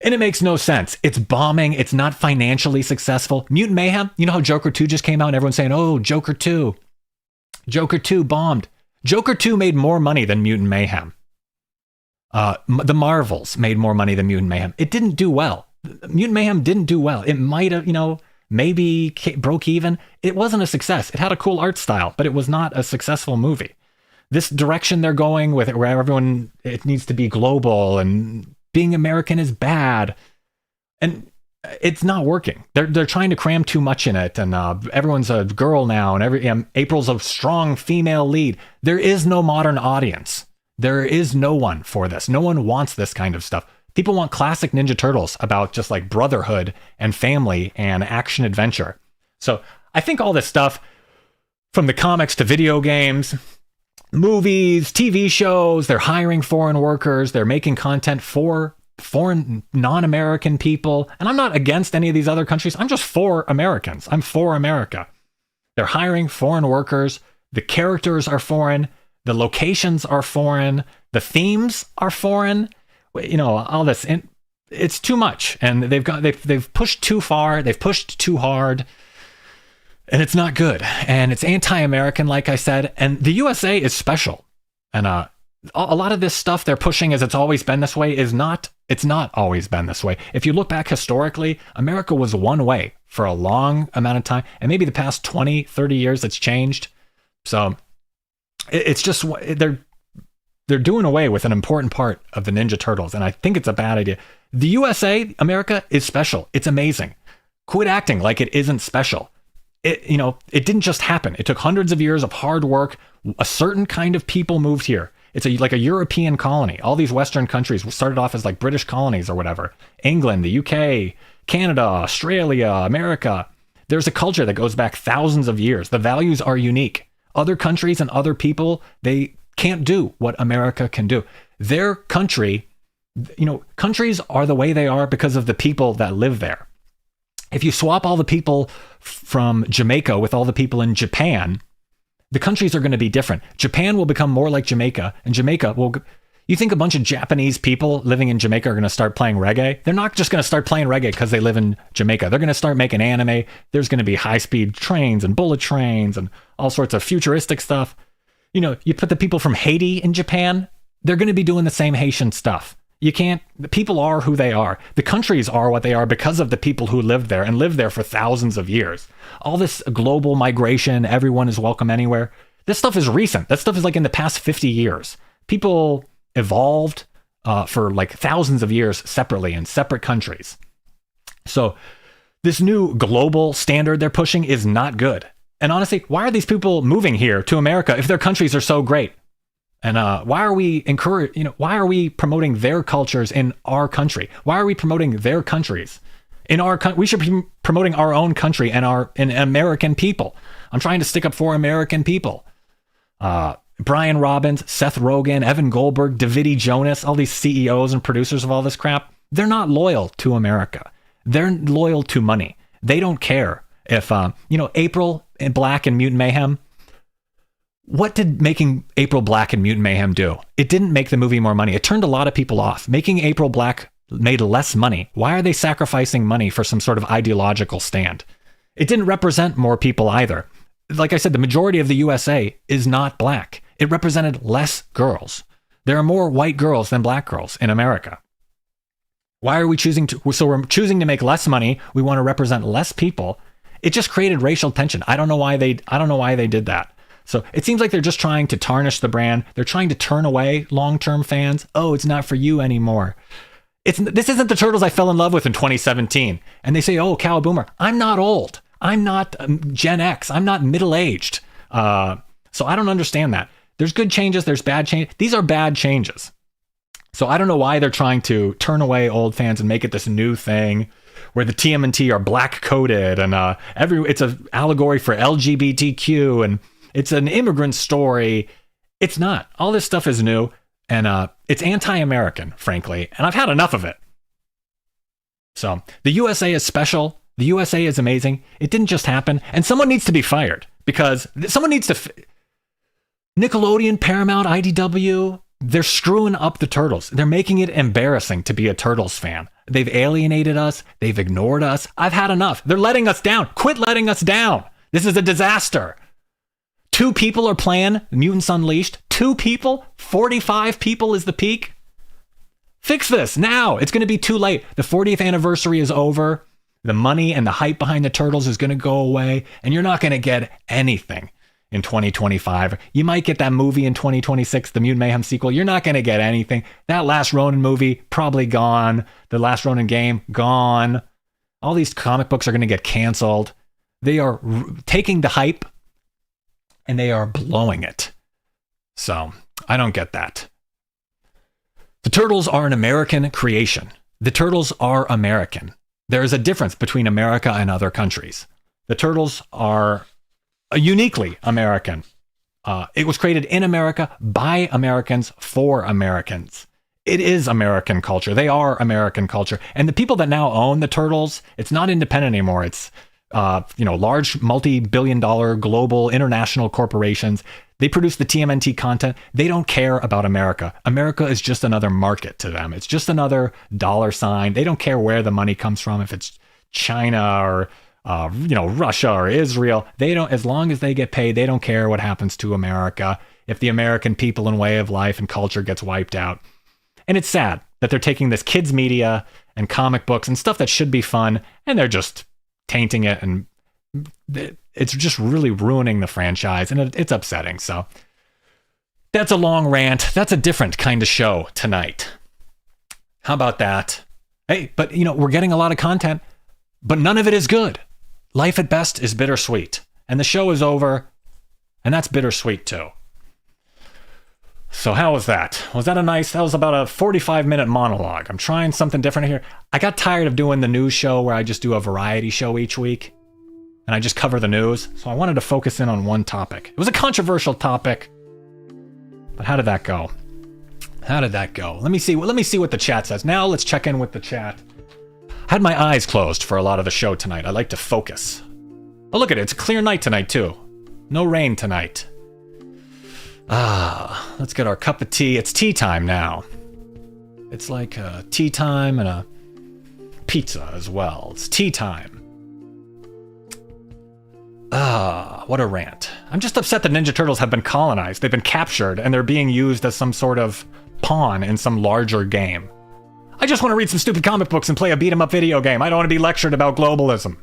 And it makes no sense. It's bombing. It's not financially successful. Mutant Mayhem, you know how Joker 2 just came out and everyone's saying, oh, Joker 2. Joker 2 bombed. Joker 2 made more money than Mutant Mayhem. The Marvels made more money than Mutant Mayhem. It didn't do well. Mutant Mayhem didn't do well. It might have, maybe broke even. It wasn't a success. It had a cool art style, but it was not a successful movie. This direction they're going with it, where everyone, it needs to be global and being American is bad. And it's not working. They're trying to cram too much in it, and everyone's a girl now, and April's a strong female lead. There is no modern audience. There is no one for this. No one wants this kind of stuff. People want classic Ninja Turtles about just like brotherhood and family and action adventure. So I think all this stuff, from the comics to video games, movies, TV shows, they're hiring foreign workers. They're making content for foreign non-American people. And I'm not against any of these other countries. I'm just for Americans. I'm for America. They're hiring foreign workers. The characters are foreign. The locations are foreign. The themes are foreign. You know, all this. And it's too much. And they've pushed too far. They've pushed too hard. And it's not good. And it's anti-American, like I said. And the USA is special. And a lot of this stuff they're pushing as it's always been this way it's not always been this way. If you look back historically, America was one way for a long amount of time. And maybe the past 20, 30 years it's changed. So it's just, they're doing away with an important part of the Ninja Turtles. And I think it's a bad idea. The USA, America, is special. It's amazing. Quit acting like it isn't special. It didn't just happen. It took hundreds of years of hard work. A certain kind of people moved here. It's like a European colony. All these Western countries started off as like British colonies or whatever. England, the UK, Canada, Australia, America. There's a culture that goes back thousands of years. The values are unique. Other countries and other people, they can't do what America can do. Their country, countries are the way they are because of the people that live there. If you swap all the people from Jamaica with all the people in Japan, the countries are going to be different. Japan will become more like Jamaica, and Jamaica will... You think a bunch of Japanese people living in Jamaica are going to start playing reggae? They're not just going to start playing reggae because they live in Jamaica. They're going to start making anime. There's going to be high-speed trains and bullet trains and all sorts of futuristic stuff. You put the people from Haiti in Japan, they're going to be doing the same Haitian stuff. The people are who they are. The countries are what they are because of the people who lived there and lived there for thousands of years. All this global migration, everyone is welcome anywhere. This stuff is recent. That stuff is like in the past 50 years. People evolved for like thousands of years separately in separate countries. So this new global standard they're pushing is not good. And honestly, why are these people moving here to America if their countries are so great? And why are we promoting their cultures in our country? Why are we promoting their countries in our country? We should be promoting our own country and American people. I'm trying to stick up for American people. Brian Robbins, Seth Rogen, Evan Goldberg, Davide Jonas, all these CEOs and producers of all this crap, they're not loyal to America. They're loyal to money. They don't care if, April and Black and Mutant Mayhem. What did making April Black and Mutant Mayhem do? It didn't make the movie more money. It turned a lot of people off. Making April Black made less money. Why are they sacrificing money for some sort of ideological stand? It didn't represent more people either. Like I said, the majority of the USA is not black. It represented less girls. There are more white girls than black girls in America. Why are we choosing to? So we're choosing to make less money. We want to represent less people. It just created racial tension. I don't know why they did that. So it seems like they're just trying to tarnish the brand. They're trying to turn away long-term fans. Oh, it's not for you anymore. This isn't the Turtles I fell in love with in 2017. And they say, oh, Cow Boomer. I'm not old. I'm not Gen X. I'm not middle-aged. So I don't understand that. There's good changes. There's bad changes. These are bad changes. So I don't know why they're trying to turn away old fans and make it this new thing where the TMNT are black-coded and it's an allegory for LGBTQ and it's an immigrant story. It's not. All this stuff is new, and it's anti-American, frankly, and I've had enough of it. So the USA is special. The USA is amazing. It didn't just happen, and someone needs to be fired because someone needs to... Nickelodeon, Paramount, IDW, they're screwing up the Turtles. They're making it embarrassing to be a Turtles fan. They've alienated us. They've ignored us. I've had enough. They're letting us down. Quit letting us down. This is a disaster. 2 people are playing Mutants Unleashed. 2 people? 45 people is the peak? Fix this now. It's going to be too late. The 40th anniversary is over. The money and the hype behind the Turtles is going to go away. And you're not going to get anything in 2025. You might get that movie in 2026, the Mutant Mayhem sequel. You're not going to get anything. That Last Ronin movie, probably gone. The Last Ronin game, gone. All these comic books are going to get canceled. They are taking the hype and they are blowing it. So I don't get that. The Turtles are an American creation. The Turtles are American. There is a difference between America and other countries. The Turtles are uniquely American. It was created in America by Americans for Americans. It is American culture. They are American culture. And the people that now own the Turtles, it's not independent anymore. It's large multi-billion-dollar global international corporations. They produce the TMNT content. They don't care about America. America is just another market to them. It's just another dollar sign. They don't care where the money comes from. If it's China or Russia or Israel, they don't. As long as they get paid, they don't care what happens to America. If the American people and way of life and culture gets wiped out, and it's sad that they're taking this kids media and comic books and stuff that should be fun, and they're just tainting it, and it's just really ruining the franchise, and it's upsetting. So that's a long rant. That's a different kind of show tonight. How about that? Hey, but we're getting a lot of content, but none of it is good. Life at best is bittersweet, and the show is over, and that's bittersweet too. So how was that? That was about a 45-minute monologue. I'm trying something different here. I got tired of doing the news show where I just do a variety show each week and I just cover the news. So I wanted to focus in on one topic. It was a controversial topic, but how did that go? Let me see what the chat says. Now let's check in with the chat. I had my eyes closed for a lot of the show tonight. I like to focus. Oh, look at it. It's a clear night tonight too. No rain tonight. Let's get our cup of tea. It's tea time now. It's like a tea time and a pizza as well. It's tea time. What a rant. I'm just upset that Ninja Turtles have been colonized. They've been captured and they're being used as some sort of pawn in some larger game. I just want to read some stupid comic books and play a beat-em-up video game. I don't want to be lectured about globalism.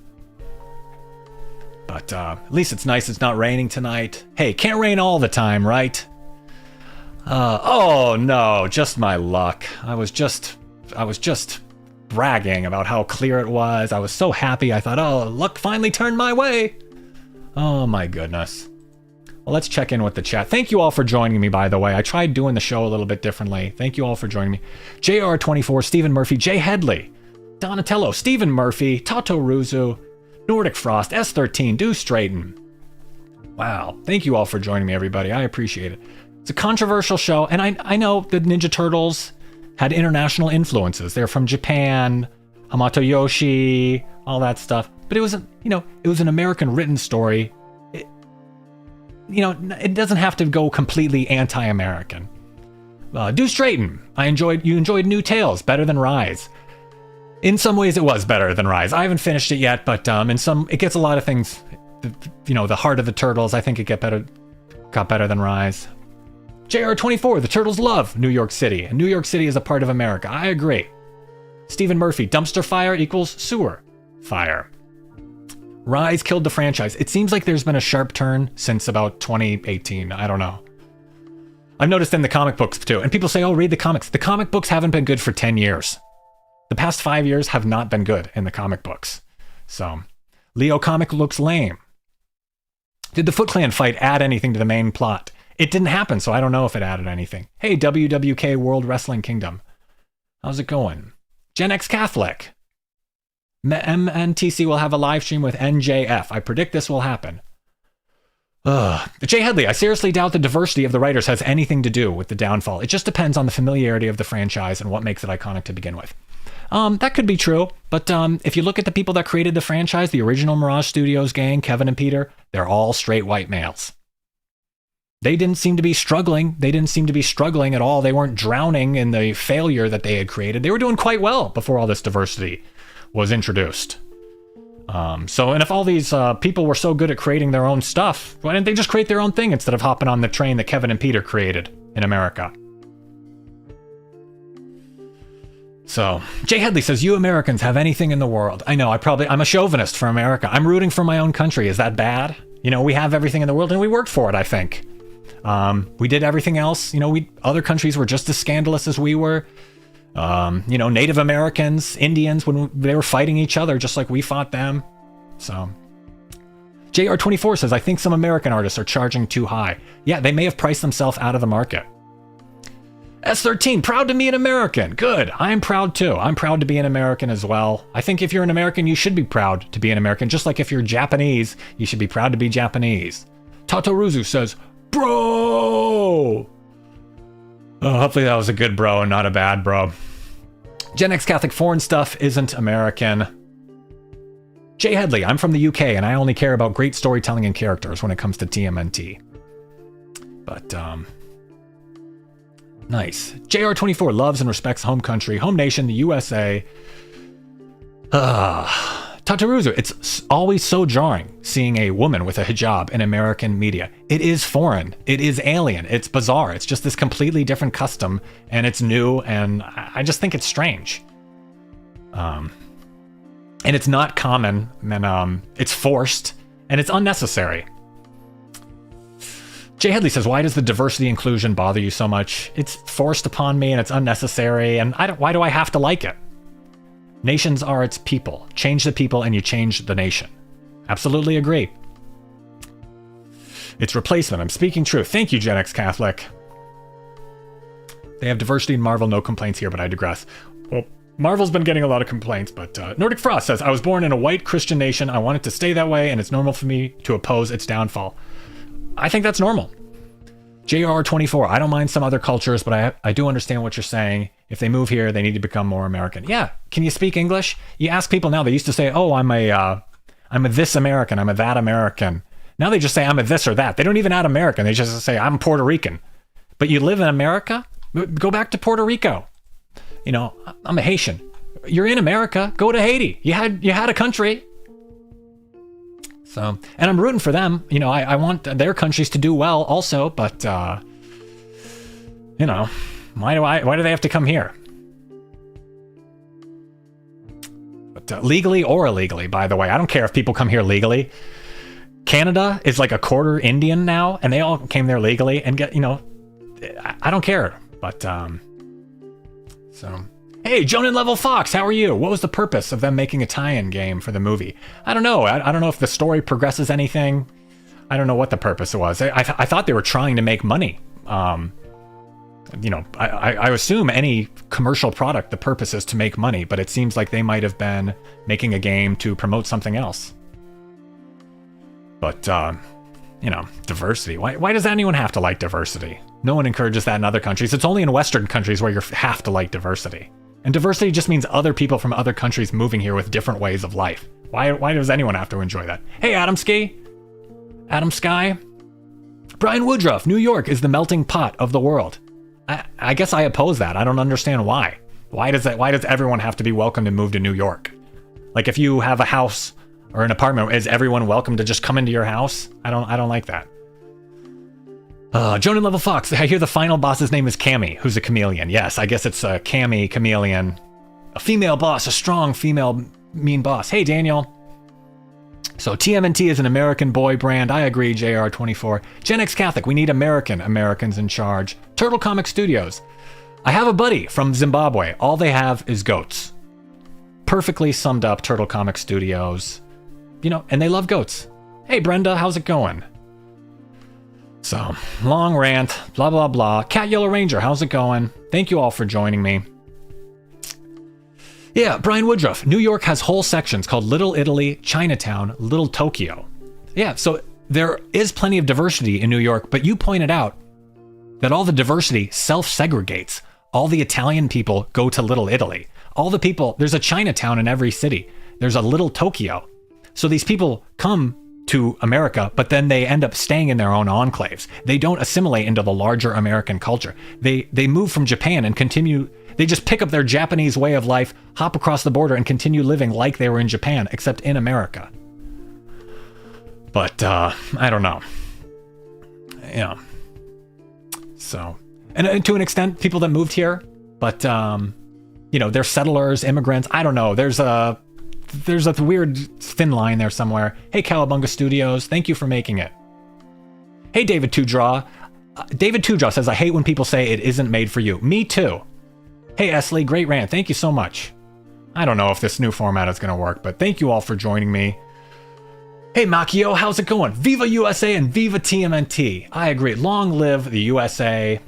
But at least it's nice it's not raining tonight. Hey, can't rain all the time, right? Oh no, just my luck. I was just bragging about how clear it was. I was so happy. I thought, oh, luck finally turned my way. Oh my goodness. Well, let's check in with the chat. Thank you all for joining me, by the way. I tried doing the show a little bit differently. Thank you all for joining me. JR24, Stephen Murphy, Jay Headley, Donatello, Stephen Murphy, Tato Ruzu, Nordic Frost, S13, Do Straighten. Wow. Thank you all for joining me, everybody. I appreciate it. It's a controversial show, and I know the Ninja Turtles had international influences. They're from Japan, Hamato Yoshi, all that stuff. But it was an American written story. It doesn't have to go completely anti-American. Do Straighten. You enjoyed New Tales better than Rise. In some ways, it was better than Rise. I haven't finished it yet, but it gets a lot of things. The heart of the Turtles, I think it got better than Rise. JR24, the Turtles love New York City, and New York City is a part of America. I agree. Stephen Murphy, dumpster fire equals sewer fire. Rise killed the franchise. It seems like there's been a sharp turn since about 2018. I don't know. I've noticed in the comic books too, and people say, oh, read the comics. The comic books haven't been good for 10 years. The past 5 years have not been good in the comic books. So, Leo comic looks lame. Did the Foot Clan fight add anything to the main plot? It didn't happen, so I don't know if it added anything. Hey, WWK World Wrestling Kingdom. How's it going? Gen X Catholic. MNTC will have a live stream with NJF. I predict this will happen. Jay Headley, I seriously doubt the diversity of the writers has anything to do with the downfall. It just depends on the familiarity of the franchise and what makes it iconic to begin with. That could be true, but if you look at the people that created the franchise, the original Mirage Studios gang, Kevin and Peter, they're all straight white males. They didn't seem to be struggling. They didn't seem to be struggling at all. They weren't drowning in the failure that they had created. They were doing quite well before all this diversity was introduced. And if all these people were so good at creating their own stuff, why didn't they just create their own thing instead of hopping on the train that Kevin and Peter created in America? So, Jay Headley says, you Americans have anything in the world. I know, I'm a chauvinist for America. I'm rooting for my own country. Is that bad? We have everything in the world and we worked for it, I think. We did everything else. Other countries were just as scandalous as we were. Native Americans, Indians, when they were fighting each other, just like we fought them. So JR24 says, I think some American artists are charging too high. Yeah, they may have priced themselves out of the market. S13, proud to be an American. Good. I'm proud too. I'm proud to be an American as well. I think if you're an American, you should be proud to be an American. Just like if you're Japanese, you should be proud to be Japanese. Tatoruzu says, bro. Oh, hopefully that was a good bro and not a bad bro. Gen X Catholic foreign stuff isn't American. Jay Headley, I'm from the UK and I only care about great storytelling and characters when it comes to TMNT. But, nice. JR24 loves and respects home country, home nation, the USA. Tataruzu, it's always so jarring seeing a woman with a hijab in American media. It is foreign. It is alien. It's bizarre. It's just this completely different custom and it's new and I just think it's strange. And it's not common, and it's forced, and it's unnecessary. Jay Headley says, why does the diversity inclusion bother you so much? It's forced upon me, and it's unnecessary, and why do I have to like it? Nations are its people. Change the people, and you change the nation. Absolutely agree. It's replacement. I'm speaking truth. Thank you, Gen X Catholic. They have diversity in Marvel, no complaints here, but I digress. Well, Marvel's been getting a lot of complaints, but Nordic Frost says, I was born in a white Christian nation. I want it to stay that way, and it's normal for me to oppose its downfall. I think that's normal. JR24, I don't mind some other cultures, but I do understand what you're saying. If they move here, they need to become more American. Yeah, can you speak English? You ask people now, they used to say, oh, I'm a this American, I'm a that American. Now they just say, I'm a this or that. They don't even add American. They just say, I'm Puerto Rican. But you live in America? Go back to Puerto Rico. I'm a Haitian. You're in America. Go to Haiti. You had a country. So, and I'm rooting for them. I want their countries to do well also, but why do they have to come here? But legally or illegally, by the way, I don't care if people come here legally. Canada is like a quarter Indian now, and they all came there legally and I don't care, but so, hey, Jonan Level Fox, how are you? What was the purpose of them making a tie-in game for the movie? I don't know. I don't know if the story progresses anything. I don't know what the purpose was. I thought they were trying to make money. I assume any commercial product, the purpose is to make money, but it seems like they might have been making a game to promote something else. But, diversity. Why does anyone have to like diversity? No one encourages that in other countries. It's only in Western countries where you have to like diversity. And diversity just means other people from other countries moving here with different ways of life. Why does anyone have to enjoy that? Hey, Adam Sky. Brian Woodruff, New York is the melting pot of the world. I guess I oppose that. I don't understand why. Why does everyone have to be welcome to move to New York? Like if you have a house or an apartment, is everyone welcome to just come into your house? I don't like that. Jonan Level Fox, I hear the final boss's name is Cammy, who's a chameleon. Yes, I guess it's a Cammy chameleon. A female boss, a strong female mean boss. Hey, Daniel. So TMNT is an American boy brand. I agree, JR24. Gen X Catholic, we need Americans in charge. Turtle Comic Studios. I have a buddy from Zimbabwe. All they have is goats. Perfectly summed up, Turtle Comic Studios. And they love goats. Hey, Brenda, how's it going? So, long rant, blah, blah, blah. Cat Yellow Ranger, how's it going? Thank you all for joining me. Yeah, Brian Woodruff. New York has whole sections called Little Italy, Chinatown, Little Tokyo. Yeah, so there is plenty of diversity in New York, but you pointed out that all the diversity self-segregates. All the Italian people go to Little Italy. All the people, there's a Chinatown in every city. There's a Little Tokyo. So these people come to America, but then they end up staying in their own enclaves. They don't assimilate into the larger American culture. They move from Japan and continue. They just pick up their Japanese way of life, hop across the border, and continue living like they were in Japan, except in America. But I don't know. So, and to an extent, people that moved here, but they're settlers, immigrants. I don't know. There's a weird thin line there somewhere. Hey, Cowabunga Studios, thank you for making it. Hey, David Two Draw. David Two Draw says, I hate when people say it isn't made for you. Me too. Hey, Esley, great rant. Thank you so much. I don't know if this new format is going to work, but thank you all for joining me. Hey, Makio, how's it going? Viva USA and Viva TMNT. I agree. Long live the USA.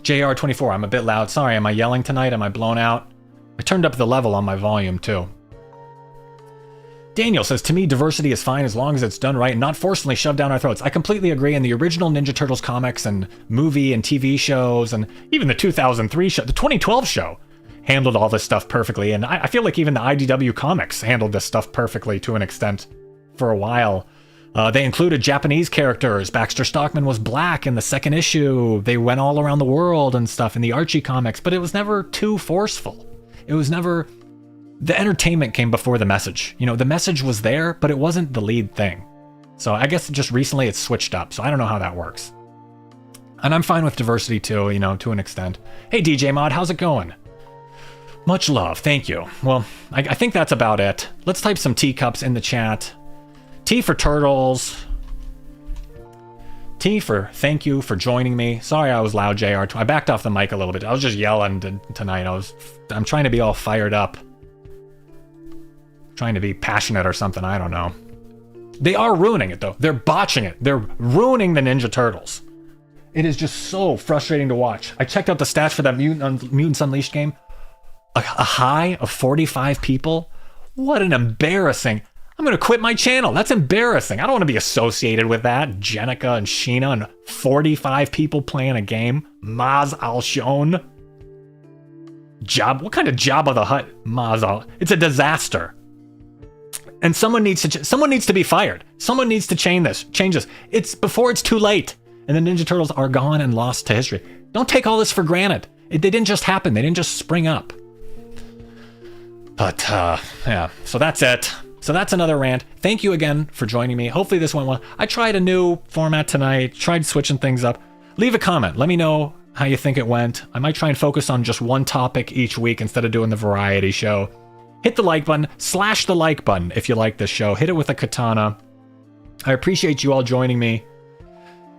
JR24, I'm a bit loud. Sorry, am I yelling tonight? Am I blown out? I turned up the level on my volume, too. Daniel says, to me, diversity is fine as long as it's done right and not forcibly shoved down our throats. I completely agree. And the original Ninja Turtles comics and movie and TV shows and even the 2003 show, the 2012 show, handled all this stuff perfectly. And I feel like even the IDW comics handled this stuff perfectly to an extent for a while. They included Japanese characters. Baxter Stockman was black in the second issue. They went all around the world and stuff in the Archie comics, but it was never too forceful. It was never... The entertainment came before the message. You know, the message was there, but it wasn't the lead thing. So I guess just recently it's switched up, so I don't know how that works. And I'm fine with diversity too, you know, to an extent. Hey, DJ Mod, how's it going? Much love, thank you. Well, I think that's about it. Let's type some teacups in the chat. T for turtles. T for thank you for joining me. Sorry I was loud, JR. I backed off the mic a little bit. I was just yelling tonight. I'm trying to be all fired up. Trying to be passionate or something, I don't know. They are ruining it though. They're botching it. They're ruining the Ninja Turtles. It is just so frustrating to watch. I checked out the stats for that Mutants Unleashed game. A high of 45 people? What an embarrassing... I'm gonna quit my channel. That's embarrassing. I don't want to be associated with that. Jenica and Sheena and 45 people playing a game. Maz Al-Shon. What kind of Jabba the Hutt? Maz Al... It's a disaster. And someone needs to be fired. Someone needs to change this. It's before it's too late. And the Ninja Turtles are gone and lost to history. Don't take all this for granted. They didn't just happen. They didn't just spring up. But, yeah. So that's it. So that's another rant. Thank you again for joining me. Hopefully this went well. I tried a new format tonight. Tried switching things up. Leave a comment. Let me know how you think it went. I might try and focus on just one topic each week instead of doing the variety show. Hit the like button, slash the like button if you like this show. Hit it with a katana. I appreciate you all joining me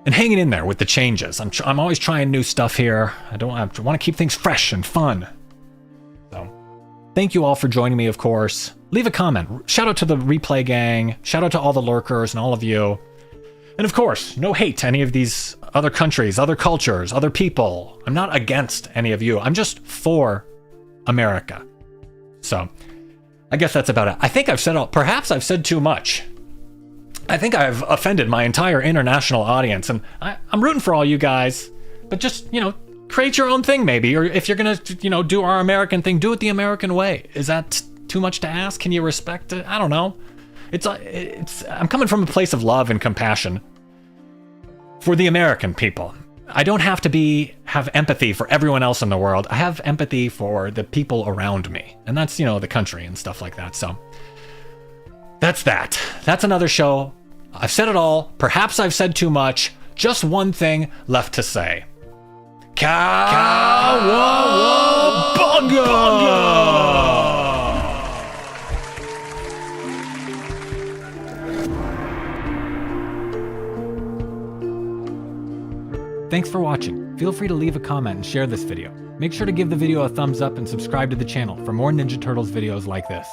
and hanging in there with the changes. I'm always trying new stuff here. I want to keep things fresh and fun. So, thank you all for joining me, of course. Leave a comment. Shout out to the replay gang. Shout out to all the lurkers and all of you. And of course, no hate to any of these other countries, other cultures, other people. I'm not against any of you. I'm just for America. So, I guess that's about it. I think I've said all. Perhaps I've said too much. I think I've offended my entire international audience, and I'm rooting for all you guys. But just, you know, create your own thing maybe, or if you're gonna, you know, do our American thing, do it the American way. Is that too much to ask? Can you respect it? I don't know. I'm coming from a place of love and compassion for the American people. I don't have to have empathy for everyone else in the world. I have empathy for the people around me. And that's, you know, the country and stuff like that. So that's that. That's another show. I've said it all. Perhaps I've said too much. Just one thing left to say. Cowabunga! Thanks for watching. Feel free to leave a comment and share this video. Make sure to give the video a thumbs up and subscribe to the channel for more Ninja Turtles videos like this.